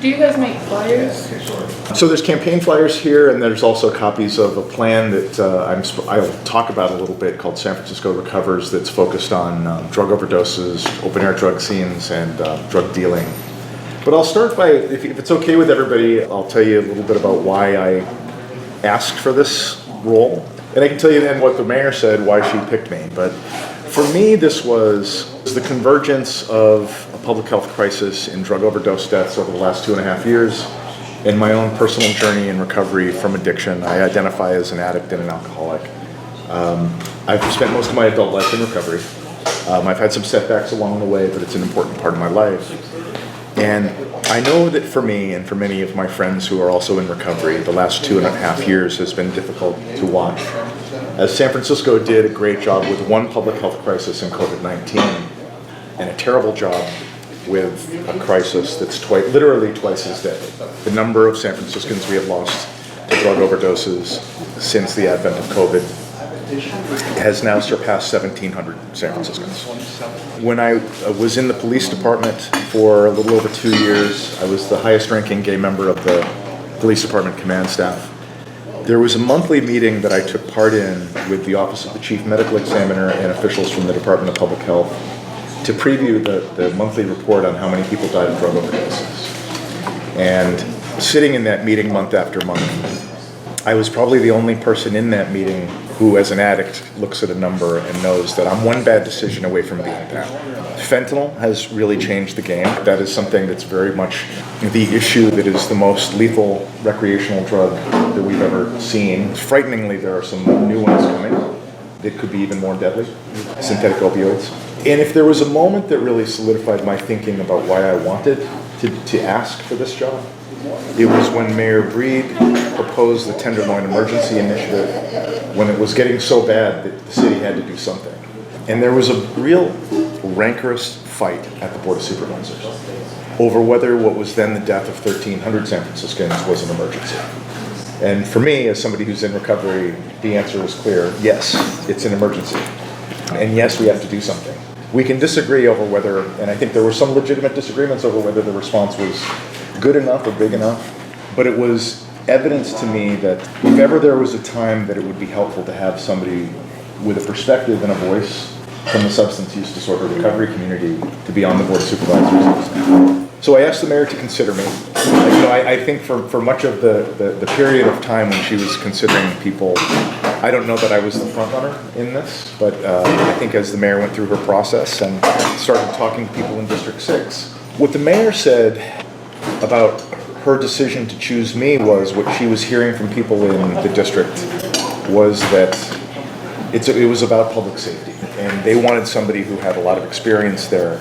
Do you guys make flyers? So there's campaign flyers here, and there's also copies of a plan that I'll talk about a little bit called San Francisco Recovers, that's focused on drug overdoses, open-air drug scenes, and drug dealing. But I'll start by, if it's okay with everybody, I'll tell you a little bit about why I asked for this role. And I can tell you then what the mayor said, why she picked me. But for me, this was the convergence of a public health crisis in drug overdose deaths over the last 2.5 years, and my own personal journey in recovery from addiction. I identify as an addict and an alcoholic. I've spent most of my adult life in recovery. I've had some setbacks along the way, but it's an important part of my life. And I know that for me and for many of my friends who are also in recovery, the last 2.5 years has been difficult to watch. As San Francisco did a great job with one public health crisis in COVID-19, and a terrible job with a crisis that's literally twice as deadly. The number of San Franciscans we have lost to drug overdoses since the advent of COVID has now surpassed 1,700 San Franciscans. When I was in the police department for a little over 2 years, I was the highest ranking gay member of the police department command staff. There was a monthly meeting that I took part in with the Office of the Chief Medical Examiner and officials from the Department of Public Health to preview the monthly report on how many people died of drug overdoses. And sitting in that meeting month after month, I was probably the only person in that meeting who, as an addict, looks at a number and knows that I'm one bad decision away from being down. Fentanyl has really changed the game. That is something that's very much the issue that is the most lethal recreational drug that we've ever seen. Frighteningly, there are some new ones coming that could be even more deadly, synthetic opioids. And if there was a moment that really solidified my thinking about why I wanted to ask for this job, it was when Mayor Breed proposed the Tenderloin Emergency Initiative, when it was getting so bad that the city had to do something. And there was a real rancorous fight at the Board of Supervisors over whether what was then the death of 1,300 San Franciscans was an emergency. And for me, as somebody who's in recovery, the answer was clear: yes, it's an emergency. And yes, we have to do something. We can disagree over whether, and I think there were some legitimate disagreements over whether the response was good enough or big enough, but it was evidence to me that if ever there was a time that it would be helpful to have somebody with a perspective and a voice from the substance use disorder recovery community to be on the Board of Supervisors. So I asked the mayor to consider me. I think for much of the period of time when she was considering people, I don't know that I was the front runner in this, but I think as the mayor went through her process and started talking to people in District 6, what the mayor said about her decision to choose me was what she was hearing from people in the district was that it was about public safety, and they wanted somebody who had a lot of experience there